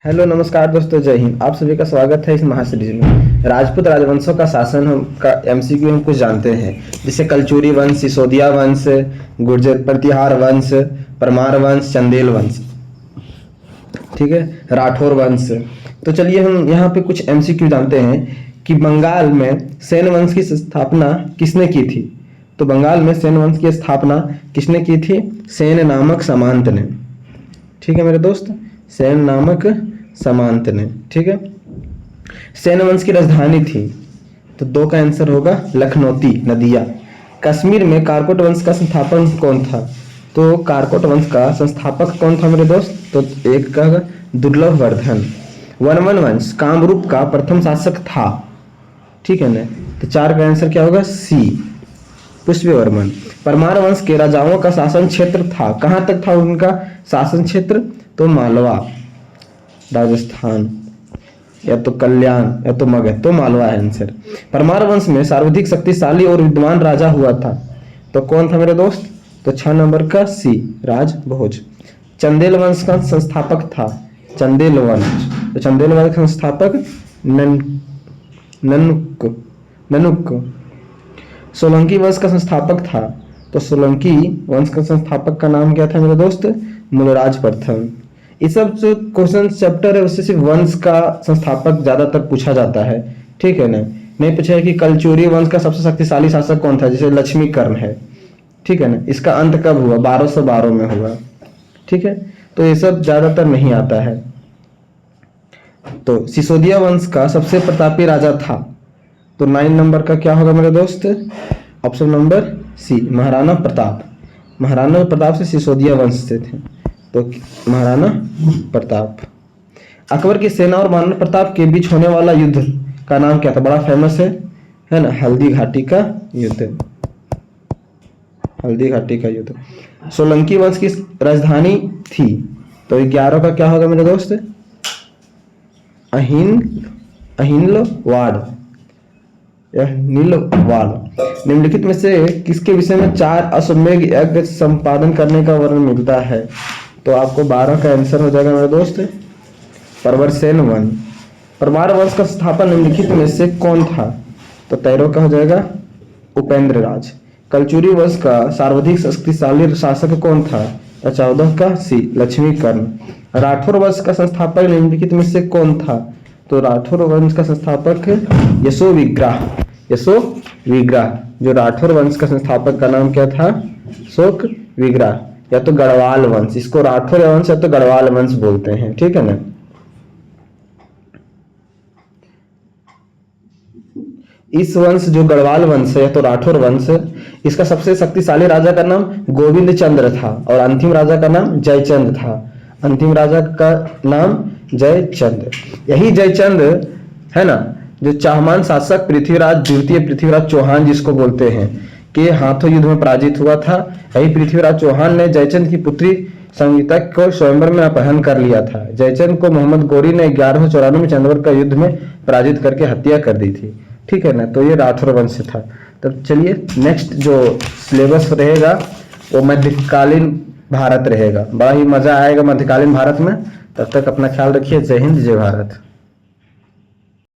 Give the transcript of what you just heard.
Hello नमस्कार दोस्तों, जय हिंद। आप सभी का स्वागत है इस महासीरीज में। राजपूत राजवंशों का शासन का एमसीक्यू हम कुछ जानते हैं, जैसे कलचुरी वंश, सिसोदिया वंश, गुर्जर प्रतिहार वंश, परमार वंश, चंदेल वंश, ठीक है, राठौर वंश। तो चलिए हम यहाँ पे कुछ एमसीक्यू जानते हैं कि बंगाल में सेन वंश की स्थापना किसने की थी। तो बंगाल में सेन वंश की स्थापना किसने की थी? सेन नामक सामंत ने। ठीक है मेरे दोस्त, सेन नामक सामंत ने। ठीक है, सेन वंश की राजधानी थी, तो दो का आंसर होगा लखनौती नदिया। कश्मीर में कारकोट वंश का संस्थापक कौन था? तो कारकोट वंश का संस्थापक कौन था मेरे दोस्त? तो एक का दुर्लभ वर्धन। वर्मन वंश कामरूप का प्रथम शासक था, ठीक है ना, तो चार का आंसर क्या होगा? सी, पुष्पवर्मन। परमार वंश के राजाओं का शासन क्षेत्र था, कहां तक था उनका शासन क्षेत्र? तो मालवा राजस्थान, या तो कल्याण या तो मगध, तो मालवा है आंसर। परमार वंश में सर्वाधिक शक्तिशाली और विद्वान राजा हुआ था, तो कौन था मेरे दोस्त? तो 6 नंबर का सी, राजभोज। चंदेल वंश का संस्थापक था, चंदेल वंश, तो चंदेल वंश का संस्थापक ननुक। सोलंकी वंश का संस्थापक था, तो सोलंकी वंश का संस्थापक का नाम क्या था मेरे दोस्त? मूलराज प्रथम। ये सब जो क्वेश्चन चैप्टर है उससे सिर्फ वंश का संस्थापक ज्यादातर पूछा जाता है, ठीक है ना। नहीं पूछा है कि कलचुरी वंश का सबसे शक्तिशाली शासक कौन था, जैसे लक्ष्मीकर्ण है, ठीक है ना, इसका अंत कब हुआ? 1212 में हुआ, ठीक है। तो ये सब ज्यादातर नहीं आता है। तो सिसोदिया वंश का सबसे प्रतापी राजा था, तो 9 नंबर का क्या होगा मेरे दोस्त? Option number C, Maharana Pratap. Maharana Pratap से सिसोदिया वंश से थे, तो महाराणा प्रताप। अकबर की सेना और महाराणा प्रताप के बीच होने वाला युद्ध का नाम क्या था? बड़ा फेमस है ना, हल्दी घाटी का युद्ध। हल्दी घाटी का युद्ध। सोलंकी वंश की राजधानी थी, तो 11 का क्या होगा मेरे दोस्त? अहिनलवाड़ या नीलवाड़। निम्नलिखित में से किसके विषय में 4 अश्वमेध यज्ञ संपादन करने का वर्णन मिलता है? तो आपको 12 का आंसर हो जाएगा मेरे दोस्त, प्रवरसेन वन। परमार वंश का स्थापन निम्नलिखित में से कौन था? तो 13 का हो जाएगा उपेंद्र राज। कलचुरी वंश का सर्वाधिक शक्तिशाली शासक कौन था? तो 14 का सी, लक्ष्मीकर्ण। राठौर वंश का संस्थापक निम्नलिखित में से कौन था? तो राठौर वंश का संस्थापक यशोविग्रह। यशोविग्रह, जो राठौर वंश का संस्थापक का नाम क्या था? शोक विग्रह, या तो गढ़वाल वंश। इसको राठौर वंश या तो गढ़वाल वंश बोलते हैं, ठीक है ना। इस वंश जो गढ़वाल वंश है तो राठौर वंश, इसका सबसे शक्तिशाली राजा का नाम गोविंद चंद्र था और अंतिम राजा का नाम जयचंद था। अंतिम राजा का नाम जयचंद। यही जयचंद है ना, जो चाहमान शासक पृथ्वीराज द्वितीय, पृथ्वीराज चौहान जिसको बोलते हैं, के हाथों युद्ध में पराजित हुआ था। यही पृथ्वीराज चौहान ने जयचंद की पुत्री संगीता को स्वयंवर में अपहरण कर लिया था। जयचंद को मोहम्मद गोरी ने 1194 में चंद्रवर का युद्ध में पराजित करके हत्या कर दी थी, ठीक है ना। तो ये राठौर वंश से था। तब चलिए नेक्स्ट जो सिलेबस रहेगा वो मध्यकालीन भारत रहेगा। बड़ा ही मजा आएगा मध्यकालीन भारत में। तब तक अपना ख्याल रखिए। जय हिंद, जय भारत।